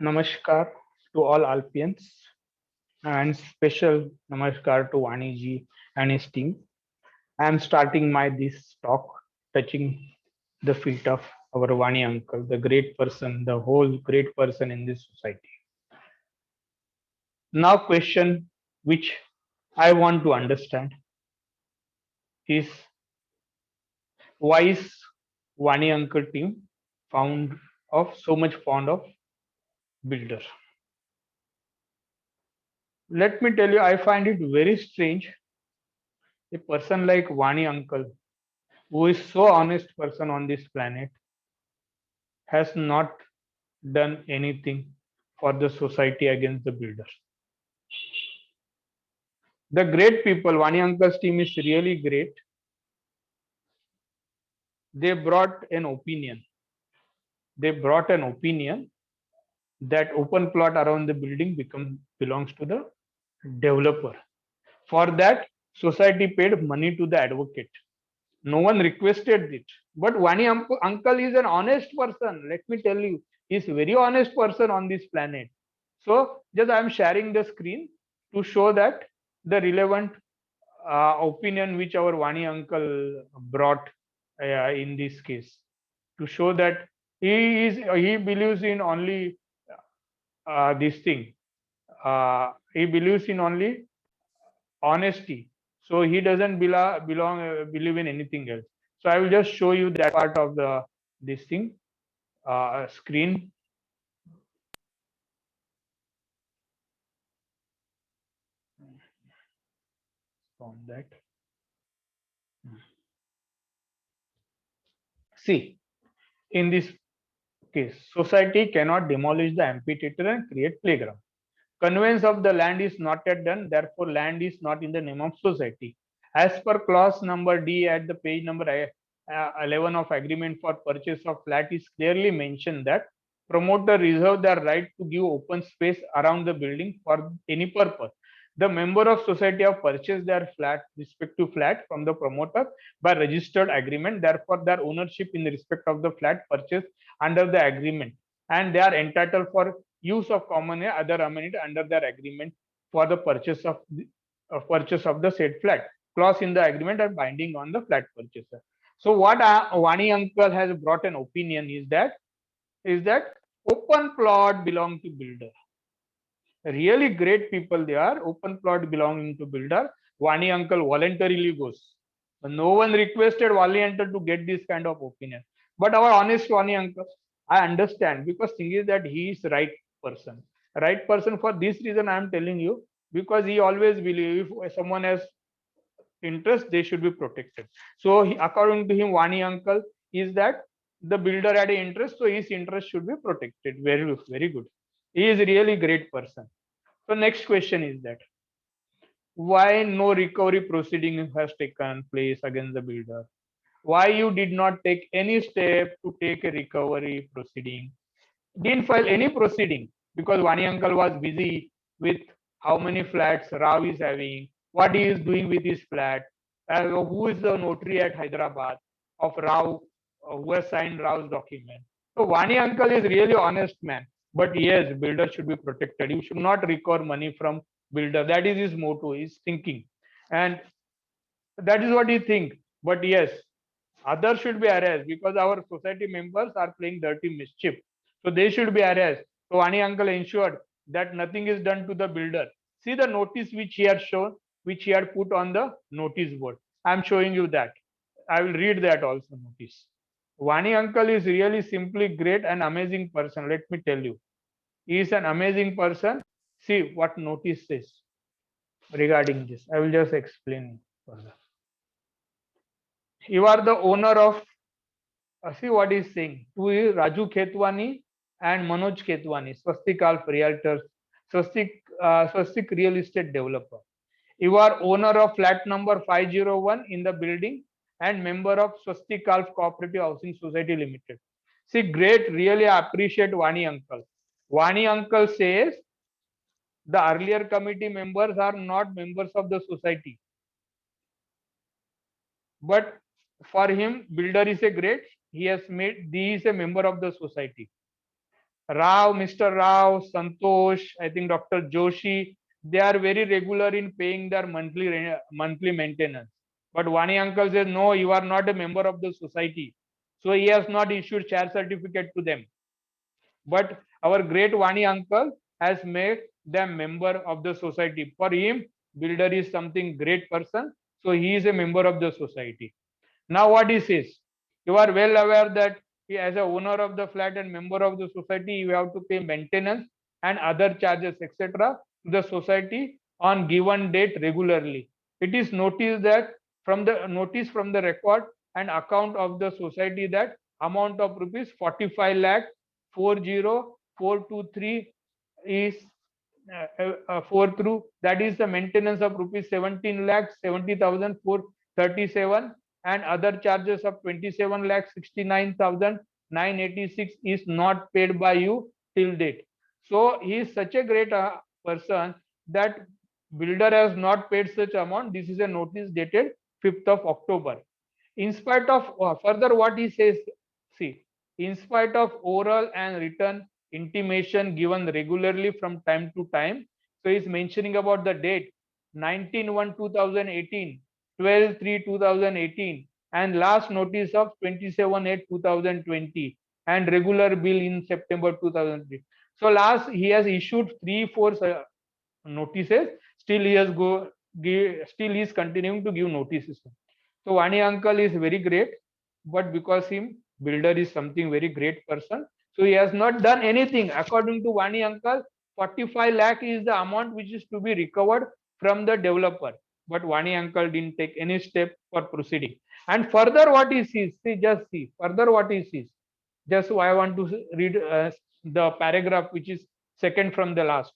Namaskar to all Alpians and special Namaskar to Vani ji and his team. I am starting my this talk touching the feet of our Vani uncle, the great person, the whole great person in this society. Now question which I want to understand is why is Vani uncle team found of so much fond of builder? Let me tell you, I find it very strange a person like Vani uncle who is so honest person on this planet has not done anything for the society against the builders. The great people, Vani Uncle's team is really great. They brought an opinion. They brought an opinion that open plot around the building belongs to the developer. For that, society paid money to the advocate. No one requested it. But Uncle is an honest person. Let me tell you, he's a very honest person on this planet. So just I'm sharing the screen to show that the relevant opinion which our Vani uncle brought in this case to show that he believes in only this thing. He believes in only honesty. So he doesn't believe in anything else. So I will just show you that part of the this thing screen. From that, see, in this case, society cannot demolish the amphitheater and create playground. Conveyance of the land is not yet done, therefore land is not in the name of society. As per clause number D at the page number 11 of agreement for purchase of flat is clearly mentioned that promoter reserve the right to give open space around the building for any purpose. The member of society have purchased their flat, respective flat from the promoter by registered agreement. Therefore, their ownership in respect of the flat purchased under the agreement, and they are entitled for use of common and other amenity under their agreement for the purchase of the said flat. Clause in the agreement are binding on the flat purchaser. So what Vani uncle has brought an opinion is that open plot belong to builder. Really great people they are. Open plot belonging to builder. Vani uncle voluntarily goes. No one requested Vani uncle to get this kind of opinion. But our honest Vani uncle, I understand because thing is that he is right person. Right person for this reason I am telling you because he always believe if someone has interest they should be protected. So according to him, Vani uncle is that the builder had an interest, so his interest should be protected. Very good. He is really great person. So next question is that why no recovery proceeding has taken place against the builder? Why you did not take any step to take a recovery proceeding? Didn't file any proceeding because Vani uncle was busy with how many flats Rao is having, what he is doing with his flat, who is the notary at Hyderabad of Rao, who has signed Rao's document. So Vani uncle is really honest man. But yes, builder should be protected. You should not recover money from builder. That is his motto, his thinking. And that is what he think. But yes, others should be harassed because our society members are playing dirty mischief. So they should be harassed. So Ani uncle ensured that nothing is done to the builder. See the notice which he had shown, which he had put on the notice board. I am showing you that. I will read that also notice. Vani uncle is really simply great and amazing person. Let me tell you. He is an amazing person. See what notice says regarding this. I will just explain further. You are the owner of see what he's saying. To Raju Khetwani and Manoj Khetwani, Swastik Alf Realtors, Swastik Real Estate Developer. You are owner of flat number 501 in the building and member of Swastik Alf Cooperative Housing Society Limited. See, great, really appreciate Vani uncle. Vani uncle says the earlier committee members are not members of the society. But for him, builder is a great, he has made, he is a member of the society. Rao, Mr. Rao, Santosh, I think Dr. Joshi, they are very regular in paying their monthly maintenance. But Vani uncle says, no, you are not a member of the society. So he has not issued share certificate to them. But our great Vani uncle has made them member of the society. For him, builder is something great person. So he is a member of the society. Now what he says, you are well aware that he, as a owner of the flat and member of the society, you have to pay maintenance and other charges, etc. to the society on given date regularly. It is noticed that from the record and account of the society that amount of rupees 45 lakh 40423 is 4 through, that is the maintenance of rupees 17 lakh 70,437 and other charges of 27 lakh 69,986 is not paid by you till date. So he is such a great person that builder has not paid such amount. This is a notice dated 5th of October. In spite of further what he says, see, in spite of oral and written intimation given regularly from time to time, so he's mentioning about the date 19/1/2018, 12/3/2018, and last notice of 27/8/2020, and regular bill in September 2003. So last he has issued 3-4 notices. Still he has still he is continuing to give notices. So Vani uncle is very great, but because him builder is something very great person, so he has not done anything. According to Vani uncle, 45 lakh is the amount which is to be recovered from the developer. But Vani uncle didn't take any step for proceeding. And further what he sees, just see, further what he sees. Just I want to read the paragraph which is second from the last.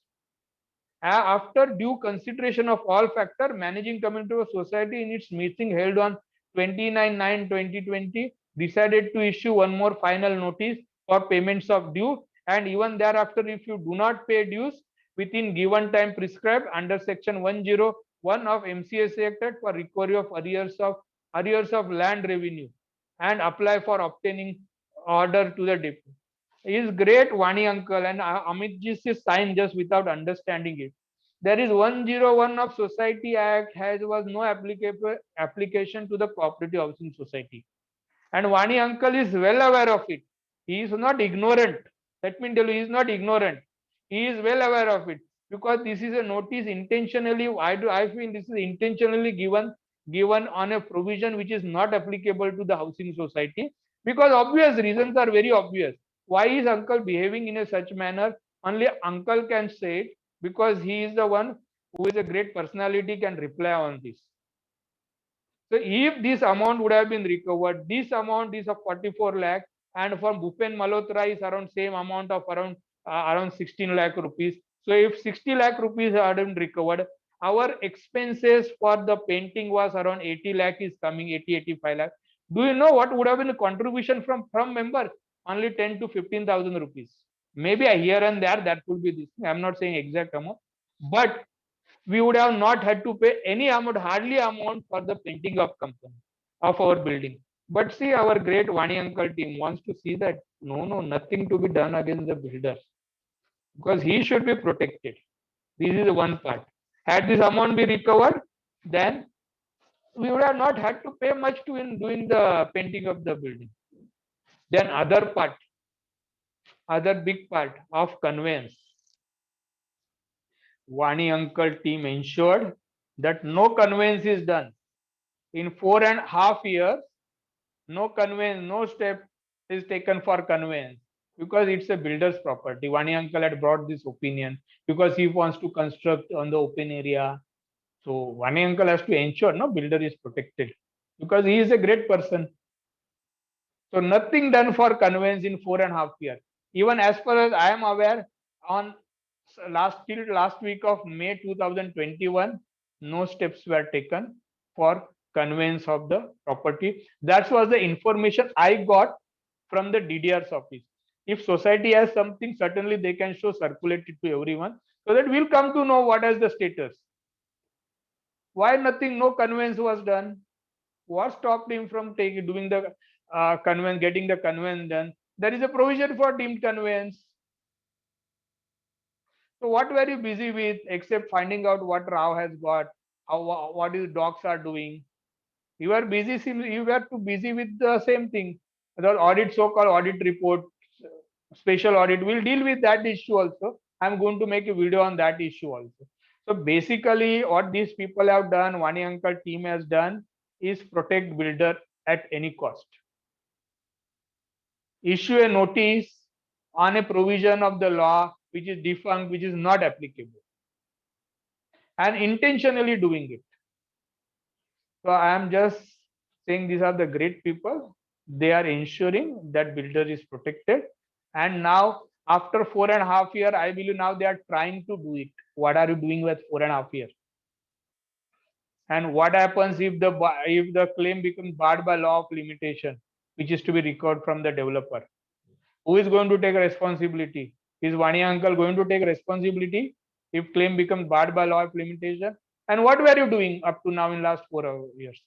After due consideration of all factors, Managing Committee of Society in its meeting held on 29/9/2020 decided to issue one more final notice for payments of due, and even thereafter, if you do not pay dues within given time prescribed under Section 101 of MCSA Act for recovery of arrears of land revenue and apply for obtaining order to the depot. He is great Vani uncle, and Amit ji signed just without understanding it. There is 101 of Society Act was no application to the cooperative housing society. And Vani uncle is well aware of it. He is not ignorant. Let me tell you, he is not ignorant. He is well aware of it because this is a notice intentionally. I feel this is intentionally given on a provision which is not applicable to the housing society, because obvious reasons are very obvious. Why is uncle behaving in a such manner? Only uncle can say it, because he is the one who is a great personality, can reply on this. So if this amount would have been recovered, this amount is of 44 lakh, and for Bhupen Malhotra is around same amount of around 16 lakh rupees. So if 60 lakh rupees had been recovered, our expenses for the painting was around 80 lakh is coming, 80-85 lakh. Do you know what would have been the contribution from members? Only 10 to 15,000 rupees. Maybe here and there that could be this. I'm not saying exact amount, but we would have not had to pay any amount, hardly amount, for the painting of company of our building. But see, our great Vani uncle team wants to see that no, nothing to be done against the builder, because he should be protected. This is the one part. Had this amount be recovered, then we would have not had to pay much to in doing the painting of the building. Then other big part of conveyance. Vani uncle team ensured that no conveyance is done. In 4.5 years, no conveyance, no step is taken for conveyance, because it's a builder's property. Vani uncle had brought this opinion because he wants to construct on the open area. So Vani uncle has to ensure no builder is protected, because he is a great person. So nothing done for conveyance in 4.5 years. Even as far as I am aware, on last week of May 2021, no steps were taken for conveyance of the property. That was the information I got from the DDR's office. If society has something, certainly they can circulate it to everyone, so that we'll come to know what is the status. Why nothing, no conveyance was done? What stopped him from doing the conveyance, getting the conveyance done? There is a provision for deemed conveyance. So what were you busy with except finding out what Rao has got, what his dogs are doing? You were busy. You were too busy with the same thing. The audit, so-called audit report, special audit. We'll deal with that issue also. I'm going to make a video on that issue also. So basically, what these people have done, Vani Uncle team has done, is protect builder at any cost. Issue a notice on a provision of the law which is defunct, which is not applicable, and intentionally doing it. So I am just saying these are the great people. They are ensuring that builder is protected. And now after 4.5 years, I believe now they are trying to do it. What are you doing with 4.5 years? And what happens if the claim becomes barred by law of limitation, which is to be recorded from the developer? Who is going to take responsibility? Is Vani Uncle going to take responsibility if claim becomes barred by law of limitation? And what were you doing up to now in last 4 years?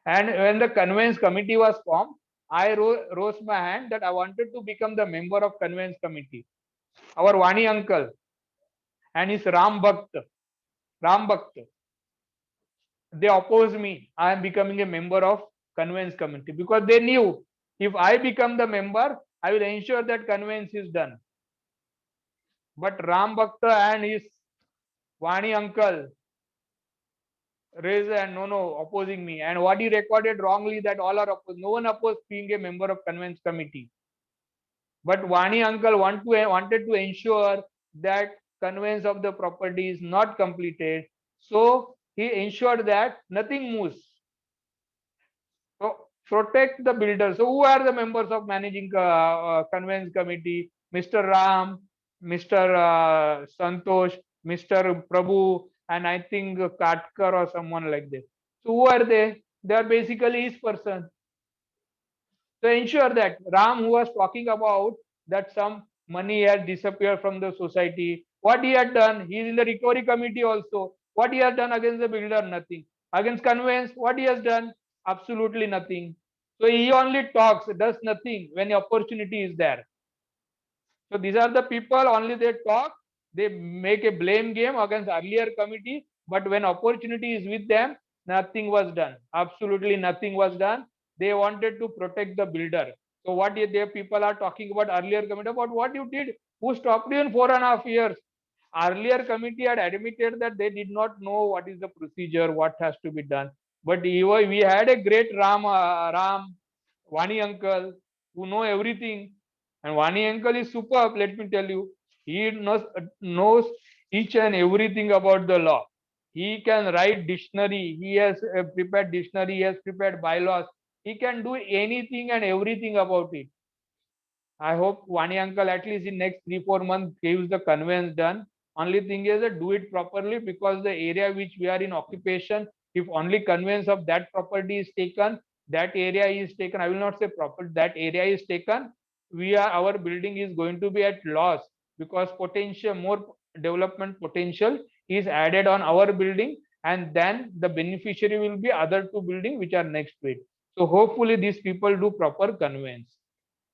And when the conveyance committee was formed, I rose my hand that I wanted to become the member of conveyance committee. Our Vani Uncle and his Ram Bhakt, they opposed me. I am becoming a member of conveyance committee because they knew if I become the member, I will ensure that conveyance is done. But Ram Bhakta and his Vani Uncle raised and no, opposing me. And what he recorded wrongly that all are opposed. No one opposed being a member of conveyance committee. But Vani Uncle wanted to ensure that conveyance of the property is not completed. So he ensured that nothing moves. So protect the builder. So who are the members of managing conveyance committee? Mr. Ram, Mr. Santosh, Mr. Prabhu, and I think Katkar or someone like this. So who are they? They are basically his person. So ensure that Ram, who was talking about that some money has disappeared from the society, what he had done, he is in the recovery committee also. What he has done against the builder? Nothing. Against conveyance, what he has done? Absolutely nothing. So he only talks, does nothing when the opportunity is there. So these are the people, only they talk, they make a blame game against earlier committee, but when opportunity is with them, nothing was done. Absolutely nothing was done. They wanted to protect the builder. So what their people are talking about earlier committee, about what you did, who stopped you in 4.5 years. Earlier committee had admitted that they did not know what is the procedure, what has to be done. But we had a great Ram, Vani Uncle, who know everything. And Vani Uncle is superb, let me tell you. He knows each and everything about the law. He can write dictionary. He has prepared dictionary. He has prepared bylaws. He can do anything and everything about it. I hope Vani Uncle at least in next 3-4 months gives the conveyance done. Only thing is that do it properly, because the area which we are in occupation, if only conveyance of that property is taken, that area is taken. I will not say property, that area is taken. Our building is going to be at loss, because more development potential is added on our building, and then the beneficiary will be other two buildings which are next to it. So hopefully these people do proper conveyance.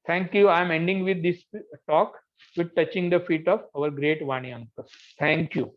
Thank you. I am ending with this talk with touching the feet of our great Vani Uncle. Thank you.